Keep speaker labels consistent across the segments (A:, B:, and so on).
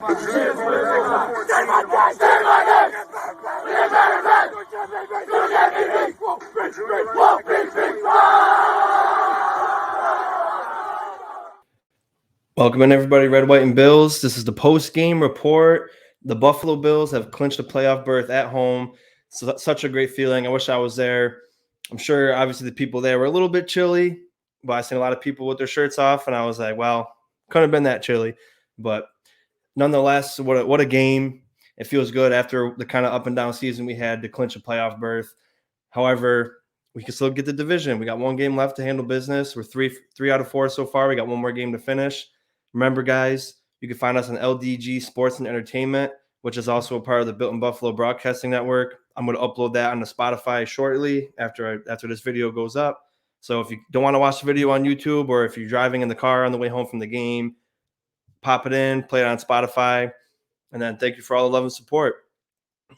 A: Welcome in, everybody. Red, White, and Bills. This is the post-game report. The Buffalo Bills have clinched a playoff berth at home. So that's such a great feeling. I wish I was there. I'm sure, obviously, the people there were a little bit chilly, but I seen a lot of people with their shirts off, and I was like, well, couldn't have been that chilly. But nonetheless, what a game. It feels good after the kind of up and down season we had to clinch a playoff berth. However, we can still get the division. We got one game left to handle business. We're three out of 4 so far. We got one more game to finish. Remember, guys, you can find us on LDG Sports and Entertainment, which is also a part of the Built in Buffalo Broadcasting Network. I'm going to upload that onto Spotify shortly after this video goes up. So if you don't want to watch the video on YouTube, or if you're driving in the car on the way home from the game, pop it in, play it on Spotify, and then thank you for all the love and support.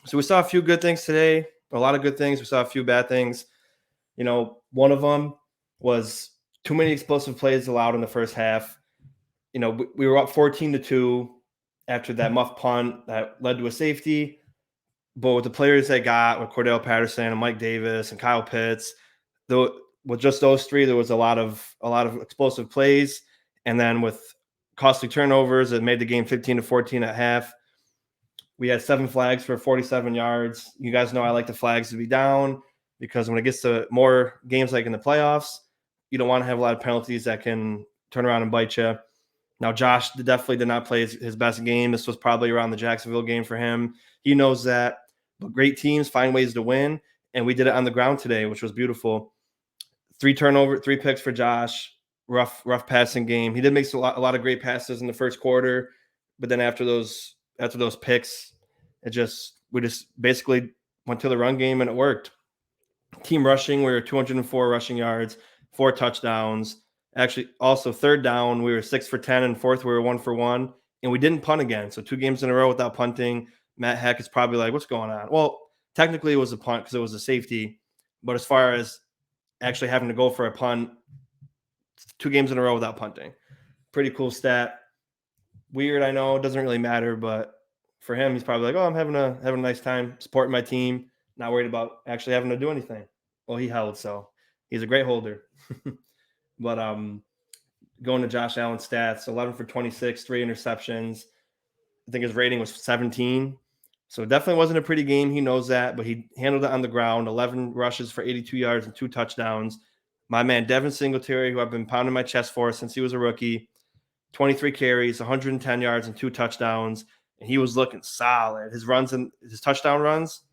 A: So we saw a few good things today, a lot of good things. We saw a few bad things. You know, one of them was too many explosive plays allowed in the first half. You know, we were up 14-2 after that muff punt that led to a safety. But with the players they got, with Cordell Patterson and Mike Davis and Kyle Pitts, with just those three, there was a lot of explosive plays. And then with costly turnovers, it made the game 15-14 at half. We had 7 flags for 47 yards. You guys know I like the flags to be down, because when it gets to more games like in the playoffs, you don't want to have a lot of penalties that can turn around and bite you. Now, Josh definitely did not play his best game. This was probably around the Jacksonville game for him. He knows that. But great teams find ways to win, and we did it on the ground today, which was beautiful. 3 picks for Josh. Rough passing game. He did make a lot of great passes in the first quarter, but then after those picks, we just basically went to the run game and it worked. Team rushing, we were 204 rushing yards, 4 touchdowns. Actually, also third down, we were 6 for 10, and fourth, we were 1 for 1, and we didn't punt again. So 2 games in a row without punting. Matt Heck is probably like, what's going on? Well, technically it was a punt because it was a safety, but as far as actually having to go for a punt, 2 games in a row without punting. Pretty cool stat. Weird, I know, it doesn't really matter, but for him, he's probably like, oh, I'm having a nice time supporting my team, not worried about actually having to do anything. Well, he held, so he's a great holder. But going to Josh Allen's stats, 11 for 26, 3 interceptions. I think his rating was 17. So it definitely wasn't a pretty game. He knows that, but he handled it on the ground. 11 rushes for 82 yards and 2 touchdowns. My man, Devin Singletary, who I've been pounding my chest for since he was a rookie, 23 carries, 110 yards and 2 touchdowns. And he was looking solid. His touchdown runs,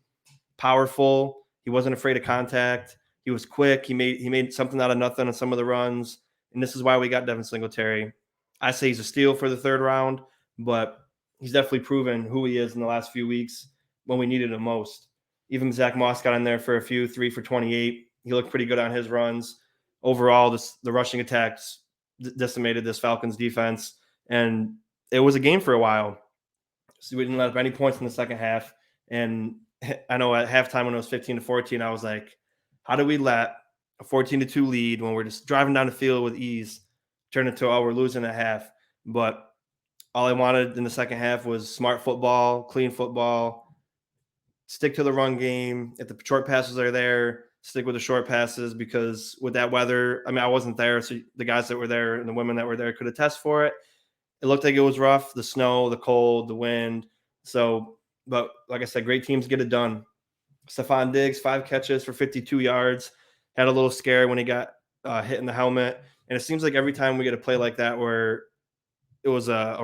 A: powerful. He wasn't afraid of contact. He was quick. He made something out of nothing on some of the runs. And this is why we got Devin Singletary. I say he's a steal for the 3rd round, but he's definitely proven who he is in the last few weeks when we needed him most. Even Zach Moss got in there for a few, 3 for 28. He looked pretty good on his runs. Overall, the rushing attacks decimated this Falcons defense, and it was a game for a while. So we didn't let up any points in the second half. And I know at halftime when it was 15-14, I was like, how do we let a 14-2 lead when we're just driving down the field with ease turn into, oh, we're losing at half? But all I wanted in the second half was smart football, clean football, stick to the run game. If the short passes are there, stick with the short passes, because with that weather, I mean, I wasn't there, so the guys that were there and the women that were there could attest for it. It looked like it was rough, the snow, the cold, the wind. So, but like I said, great teams get it done. Stephon Diggs, 5 catches for 52 yards. Had a little scare when he got hit in the helmet. And it seems like every time we get a play like that where it was a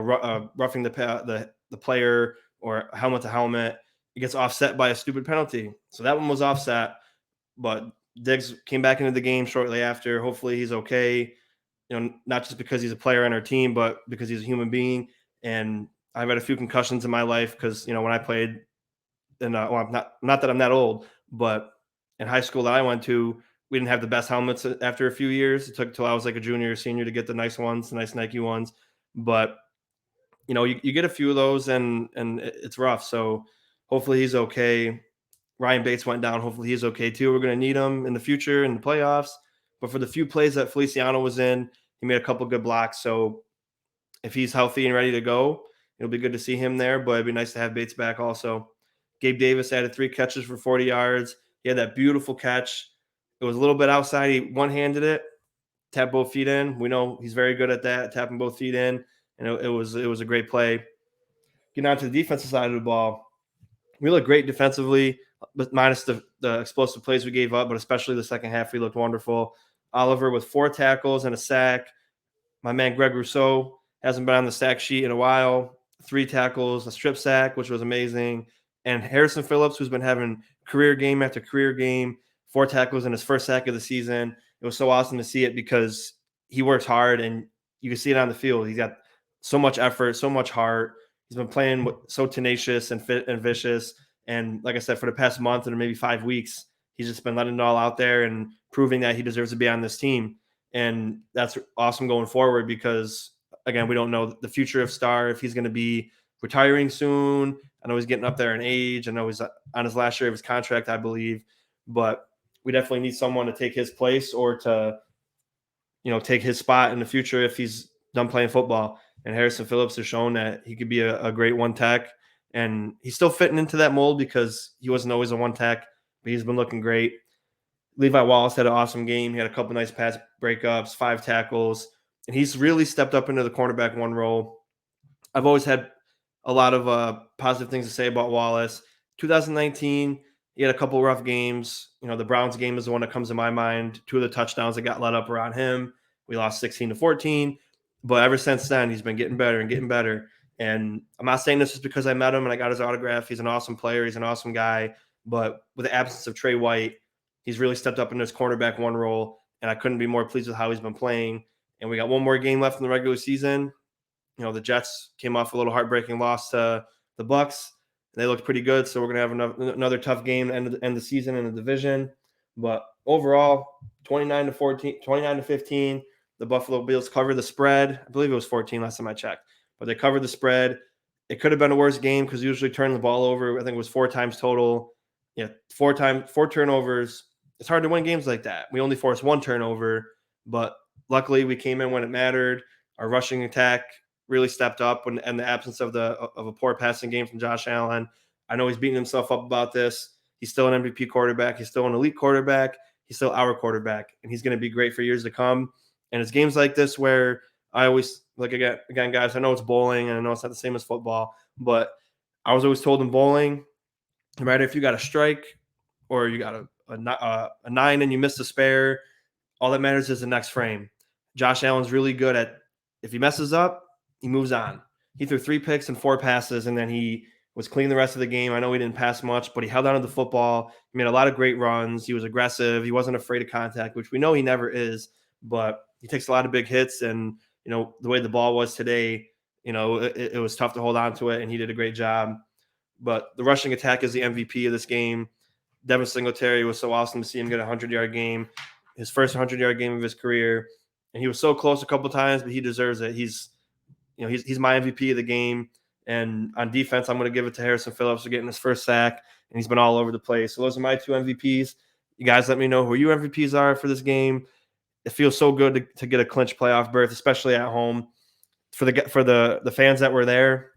A: roughing the player or helmet to helmet, it gets offset by a stupid penalty. So that one was offset, but Diggs came back into the game shortly after. Hopefully he's okay. You know, not just because he's a player on our team, but because he's a human being. And I've had a few concussions in my life because, you know, when I played, and well, not that I'm that old, but in high school that I went to, we didn't have the best helmets after a few years. It took till I was like a junior or senior to get the nice ones, the nice Nike ones. But, you know, you get a few of those and it's rough. So hopefully he's okay. Ryan Bates went down. Hopefully he's okay too. We're going to need him in the future in the playoffs. But for the few plays that Feliciano was in, he made a couple good blocks. So if he's healthy and ready to go, It'll be good to see him there, but it'd be nice to have Bates back also. Gabe Davis added 3 catches for 40 yards. He had that beautiful catch. It was a little bit outside. He one-handed it, tapped both feet in. We know he's very good at that, tapping both feet in, and it was a great play. Getting on to the defensive side of the ball, we looked great defensively, but minus the explosive plays we gave up, but especially the second half, we looked wonderful. Oliver with 4 tackles and a sack. My man Greg Rousseau hasn't been on the sack sheet in a while. 3 tackles, a strip sack, which was amazing. And Harrison Phillips, who's been having career game after career game, 4 tackles in his first sack of the season. It was so awesome to see it because he works hard, and you can see it on the field. He's got so much effort, so much heart. He's been playing so tenacious and fit and vicious. And like I said, for the past month or maybe 5 weeks, he's just been letting it all out there and proving that he deserves to be on this team. And that's awesome going forward because, again, we don't know the future of Star, if he's going to be retiring soon. I know he's getting up there in age. I know he's on his last year of his contract, I believe. But we definitely need someone to take his place or to, take his spot in the future if he's done playing football. And Harrison Phillips has shown that he could be a great one tech. And he's still fitting into that mold because he wasn't always a one tech, but he's been looking great. Levi Wallace had an awesome game. He had a couple nice pass breakups, 5 tackles, and he's really stepped up into the cornerback 1 role. I've always had a lot of positive things to say about Wallace. 2019, he had a couple rough games. The Browns game is the one that comes to my mind. 2 of the touchdowns that got let up around him. We lost 16-14. But ever since then, he's been getting better and getting better. And I'm not saying this just because I met him and I got his autograph. He's an awesome player. He's an awesome guy. But with the absence of Trey White, he's really stepped up in his cornerback 1 role. And I couldn't be more pleased with how he's been playing. And we got 1 more game left in the regular season. The Jets came off a little heartbreaking loss to the Bucks. They looked pretty good, so we're going to have another tough game to end the season in the division. But overall, 29-15, the Buffalo Bills covered the spread. I believe it was 14 last time I checked, but they covered the spread. It could have been a worse game because usually turning the ball over, I think it was 4 times total. Yeah, 4 turnovers. It's hard to win games like that. We only forced 1 turnover, but luckily we came in when it mattered. Our rushing attack really stepped up in the absence of a poor passing game from Josh Allen. I know he's beating himself up about this. He's still an MVP quarterback. He's still an elite quarterback. He's still our quarterback, and he's going to be great for years to come. And it's games like this where I always, again, guys, I know it's bowling, and I know it's not the same as football, but I was always told in bowling, no matter if you got a strike or you got a 9 and you missed a spare, all that matters is the next frame. Josh Allen's really good at, if he messes up, he moves on. He threw 3 picks and 4 passes, and then he was clean the rest of the game. I know he didn't pass much, but he held on to the football. He made a lot of great runs. He was aggressive. He wasn't afraid of contact, which we know he never is, but he takes a lot of big hits. And, the way the ball was today, it was tough to hold on to it, and he did a great job. But the rushing attack is the MVP of this game. Devin Singletary was so awesome to see him get a 100-yard game, his first 100-yard game of his career. And he was so close a couple times, but he deserves it. He's my MVP of the game. And on defense, I'm going to give it to Harrison Phillips for getting his first sack, and he's been all over the place. So those are my 2 MVPs. You guys let me know who your MVPs are for this game. It feels so good to get a clinch playoff berth, especially at home. For the fans that were there,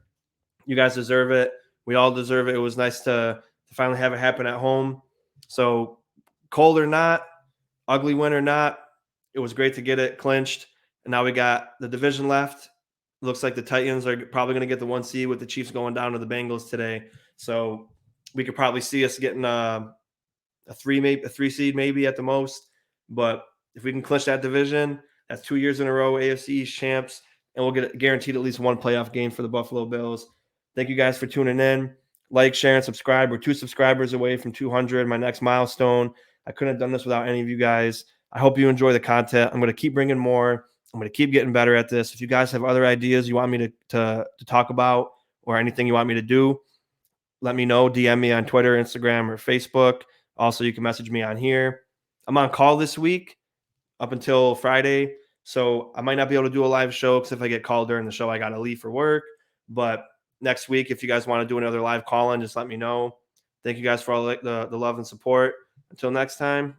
A: you guys deserve it. We all deserve it. It was nice to finally have it happen at home. So cold or not, ugly win or not, it was great to get it clinched. And now we got the division left. It looks like the Titans are probably going to get the 1 seed with the Chiefs going down to the Bengals today. So we could probably see us getting a 3 seed maybe at the most. But if we can clinch that division, that's 2 years in a row AFC East champs, and we'll get guaranteed at least 1 playoff game for the Buffalo Bills. Thank you guys for tuning in. Like, share, and subscribe. We're 2 subscribers away from 200, my next milestone. I couldn't have done this without any of you guys. I hope you enjoy the content. I'm going to keep bringing more. I'm going to keep getting better at this. If you guys have other ideas you want me to talk about or anything you want me to do, let me know. DM me on Twitter, Instagram, or Facebook. Also, you can message me on here. I'm on call this week up until Friday, so I might not be able to do a live show because if I get called during the show, I got to leave for work. But next week, if you guys want to do another live call-in, just let me know. Thank you guys for all the love and support. Until next time,